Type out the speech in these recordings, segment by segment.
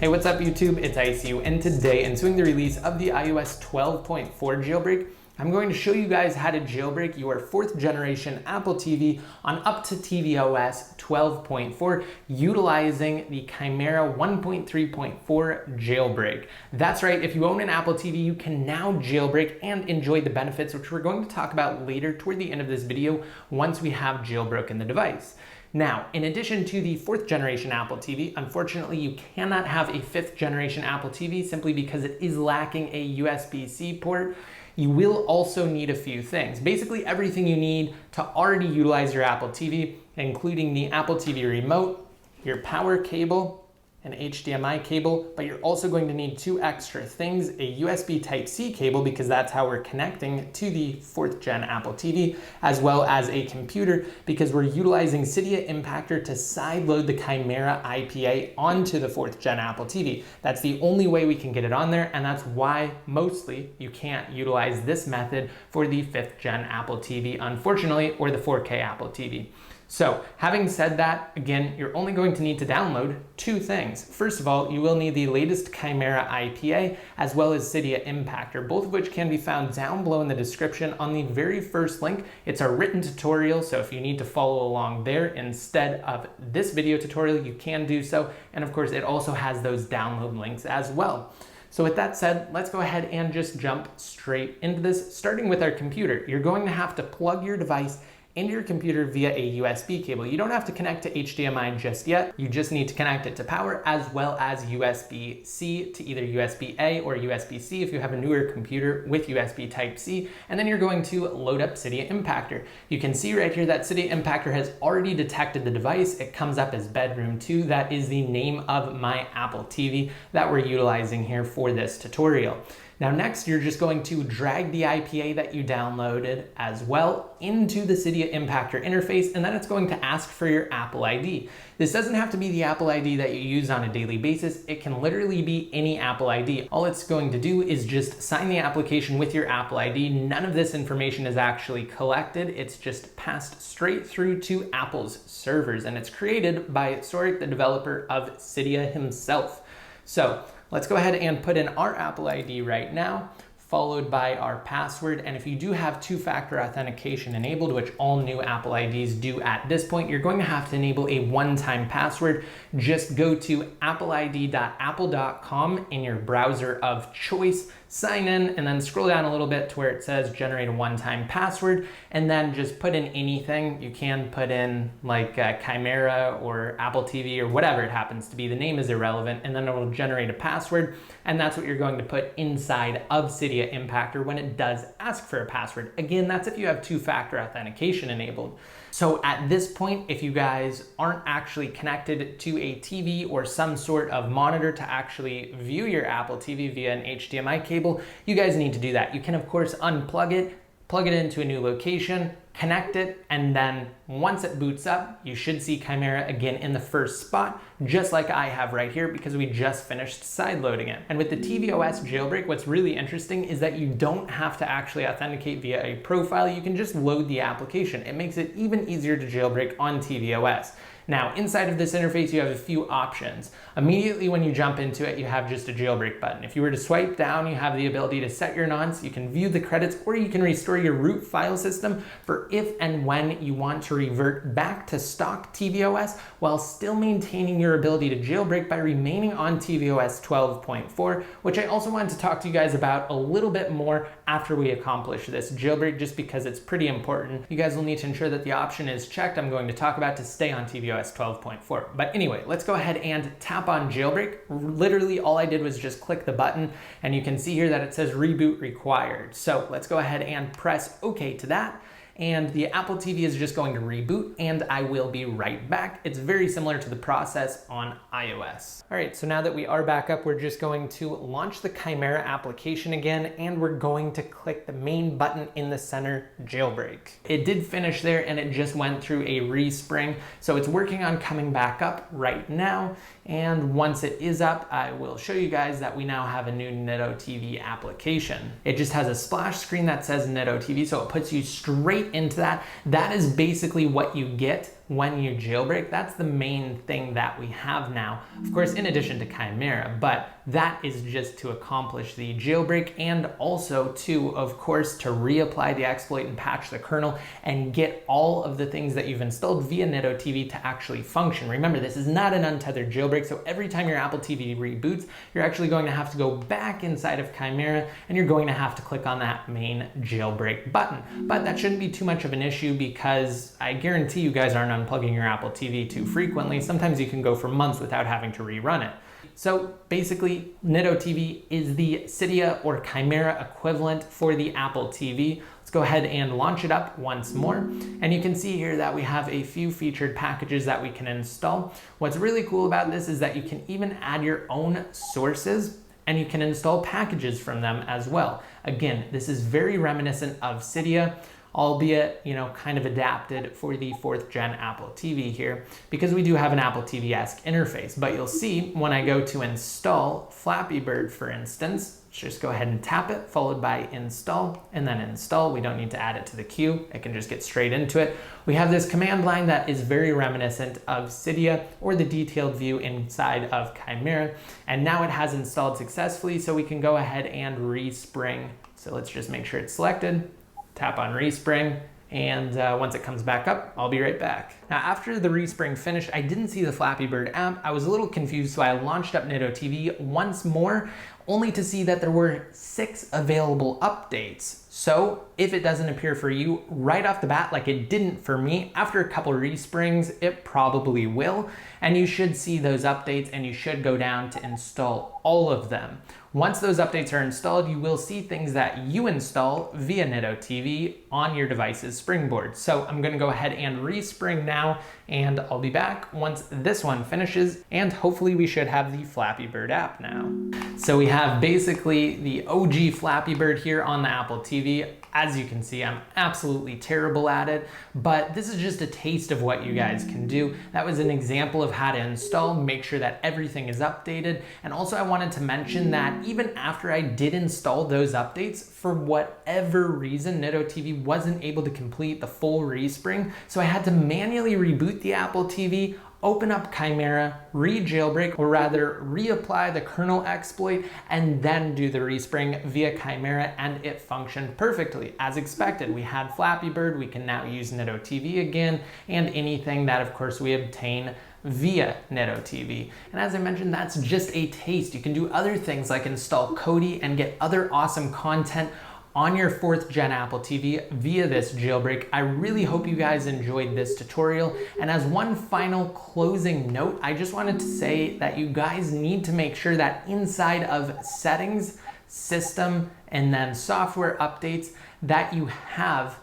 Hey, what's up YouTube? It's ICU, and today, ensuing the release of the iOS 12.4 jailbreak, I'm going to show you guys how to jailbreak your 4th generation Apple TV on up to tVOS 12.4 utilizing the Chimera 1.3.4 jailbreak. That's right, if you own an Apple TV, you can now jailbreak and enjoy the benefits, which we're going to talk about later toward the end of this video once we have jailbroken the device. Now, in addition to the 4th generation Apple TV, unfortunately you cannot have a 5th generation Apple TV simply because it is lacking a USB-C port. You will also need a few things. Basically everything you need to already utilize your Apple TV, including the Apple TV remote, your power cable, an HDMI cable, but you're also going to need 2 extra things, a USB Type-C cable, because that's how we're connecting to the 4th gen Apple TV, as well as a computer, because we're utilizing Cydia Impactor to sideload the Chimera IPA onto the 4th gen Apple TV. That's the only way we can get it on there, and that's why mostly you can't utilize this method for the 5th gen Apple TV, unfortunately, or the 4K Apple TV. So, having said that, again, you're only going to need to download 2 things. First of all, you will need the latest Chimera IPA as well as Cydia Impactor, both of which can be found down below in the description on the very first link. It's a written tutorial, so if you need to follow along there instead of this video tutorial, you can do so. And of course, it also has those download links as well. So with that said, let's go ahead and just jump straight into this, starting with our computer. You're going to have to plug your device into your computer via a USB cable. You don't have to connect to HDMI just yet. You just need to connect it to power as well as USB-C to either USB-A or USB-C if you have a newer computer with USB Type-C. And then you're going to load up Cydia Impactor. You can see right here that Cydia Impactor has already detected the device. It comes up as bedroom 2. That is the name of my Apple TV that we're utilizing here for this tutorial. Now next, you're just going to drag the IPA that you downloaded as well into the Cydia Impactor interface, and then it's going to ask for your Apple ID. This doesn't have to be the Apple ID that you use on a daily basis. It can literally be any Apple ID. All it's going to do is just sign the application with your Apple ID. None of this information is actually collected. It's just passed straight through to Apple's servers, and it's created by Sorik, the developer of Cydia himself. So let's go ahead and put in our Apple ID right now, followed by our password. And if you do have 2-factor authentication enabled, which all new Apple IDs do at this point, you're going to have to enable a one-time password. Just go to appleid.apple.com in your browser of choice, sign in, and then scroll down a little bit to where it says generate a one-time password, and then just put in anything. You can put in like Chimera or Apple TV or whatever it happens to be. The name is irrelevant, and then it will generate a password, and that's what you're going to put inside of Cydia Impactor when it does ask for a password. Again, that's if you have 2-factor authentication enabled. So at this point, if you guys aren't actually connected to a TV or some sort of monitor to actually view your Apple TV via an HDMI cable, you guys need to do that. You can of course unplug it, plug it into a new location, connect it, and then once it boots up, you should see Chimera again in the first spot, just like I have right here because we just finished sideloading it. And with the tVOS jailbreak, what's really interesting is that you don't have to actually authenticate via a profile. You can just load the application. It makes it even easier to jailbreak on tVOS. Now, inside of this interface, you have a few options. Immediately when you jump into it, you have just a jailbreak button. If you were to swipe down, you have the ability to set your nonce, you can view the credits, or you can restore your root file system for if and when you want to revert back to stock tVOS while still maintaining your ability to jailbreak by remaining on tVOS 12.4, which I also wanted to talk to you guys about a little bit more after we accomplish this jailbreak, just because it's pretty important. You guys will need to ensure that the option is checked. I'm going to talk about to stay on tVOS 12.4. But anyway, let's go ahead and tap on jailbreak. Literally all I did was just click the button, and you can see here that it says reboot required. So let's go ahead and press OK to that. And the Apple TV is just going to reboot, and I will be right back. It's very similar to the process on iOS. All right, so now that we are back up, we're just going to launch the Chimera application again, and we're going to click the main button in the center, jailbreak. It did finish there, and it just went through a respring, so it's working on coming back up right now. And once it is up, I will show you guys that we now have a new nitoTV application. It just has a splash screen that says nitoTV, so it puts you straight into that. That is basically what you get when you jailbreak. That's the main thing that we have now, of course, in addition to Chimera, but that is just to accomplish the jailbreak and also to, of course, to reapply the exploit and patch the kernel and get all of the things that you've installed via nitoTV to actually function. Remember, this is not an untethered jailbreak, so every time your Apple TV reboots, you're actually going to have to go back inside of Chimera and you're going to have to click on that main jailbreak button. But that shouldn't be too much of an issue because I guarantee you guys aren't unplugging your Apple TV too frequently. Sometimes you can go for months without having to rerun it. So basically, nitoTV is the Cydia or Chimera equivalent for the Apple TV. Let's go ahead and launch it up once more. And you can see here that we have a few featured packages that we can install. What's really cool about this is that you can even add your own sources and you can install packages from them as well. Again, this is very reminiscent of Cydia, albeit, kind of adapted for the 4th gen Apple TV here, because we do have an Apple TV-esque interface. But you'll see when I go to install Flappy Bird, for instance, just go ahead and tap it, followed by install, and then install. We don't need to add it to the queue. It can just get straight into it. We have this command line that is very reminiscent of Cydia or the detailed view inside of Chimera. And now it has installed successfully, so we can go ahead and respring. So let's just make sure it's selected. Tap on respring, and once it comes back up, I'll be right back. Now, after the respring finished, I didn't see the Flappy Bird app. I was a little confused, so I launched up nitoTV once more, only to see that there were 6 available updates. So if it doesn't appear for you right off the bat, like it didn't for me, after a couple resprings, it probably will. And you should see those updates and you should go down to install all of them. Once those updates are installed, you will see things that you install via nitoTV on your device's springboard. So I'm gonna go ahead and respring now, and I'll be back once this one finishes, and hopefully we should have the Flappy Bird app now. So we have basically the OG Flappy Bird here on the Apple TV. As you can see, I'm absolutely terrible at it, but this is just a taste of what you guys can do. That was an example of how to install, make sure that everything is updated. And also I wanted to mention that even after I did install those updates, for whatever reason, nitoTV wasn't able to complete the full respring. So I had to manually reboot the Apple TV, open up Chimera, re-jailbreak, or rather reapply the kernel exploit, and then do the respring via Chimera, and it functioned perfectly. As expected, we had Flappy Bird, we can now use nitoTV again, and anything that, of course, we obtain via nitoTV. And as I mentioned, that's just a taste. You can do other things like install KODI and get other awesome content on your 4th gen Apple TV via this jailbreak. I really hope you guys enjoyed this tutorial. And as one final closing note, I just wanted to say that you guys need to make sure that inside of settings, system, and then software updates, that you have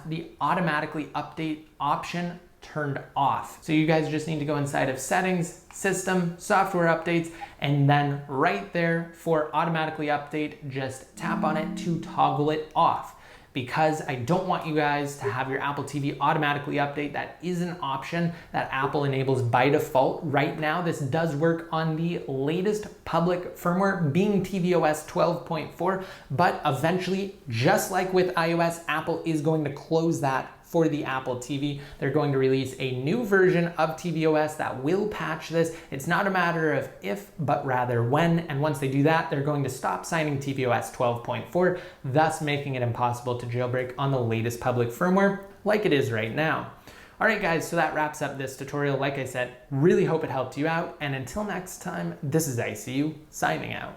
the automatically update option turned off. So you guys just need to go inside of settings, system, software updates, and then right there for automatically update, just tap on it to toggle it off. Because I don't want you guys to have your Apple TV automatically update. That is an option that Apple enables by default. Right now, this does work on the latest public firmware, being tVOS 12.4, but eventually, just like with iOS, Apple is going to close that for the Apple TV. They're going to release a new version of tVOS that will patch this. It's not a matter of if, but rather when. And once they do that, they're going to stop signing tVOS 12.4, thus making it impossible to jailbreak on the latest public firmware like it is right now. All right, guys, so that wraps up this tutorial. Like I said, really hope it helped you out. And until next time, this is ICU signing out.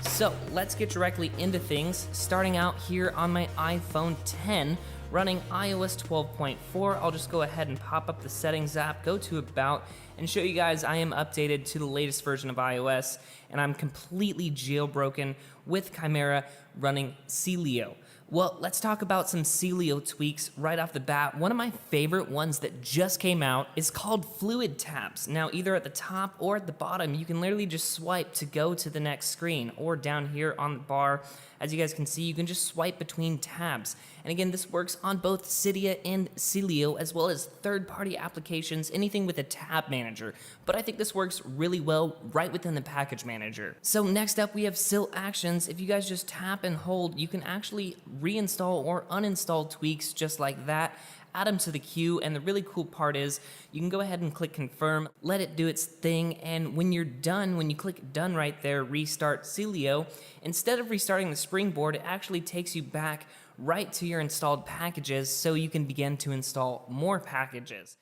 So let's get directly into things, starting out here on my iPhone 10, running iOS 12.4. I'll just go ahead and pop up the settings app, go to About, and show you guys I am updated to the latest version of iOS, and I'm completely jailbroken with Chimera running Celio. Well, let's talk about some Celio tweaks right off the bat. One of my favorite ones that just came out is called Fluid Taps. Now, either at the top or at the bottom, you can literally just swipe to go to the next screen, or down here on the bar, as you guys can see, you can just swipe between tabs. And again, this works on both Cydia and Celio, as well as third-party applications, anything with a tab manager. manager, but I think this works really well right within the package manager. So next up we have SIL actions. If you guys just tap and hold, you can actually reinstall or uninstall tweaks just like that, add them to the queue, and the really cool part is you can go ahead and click confirm, let it do its thing, and when you're done, when you click done right there, restart Celio, instead of restarting the springboard, it actually takes you back right to your installed packages so you can begin to install more packages.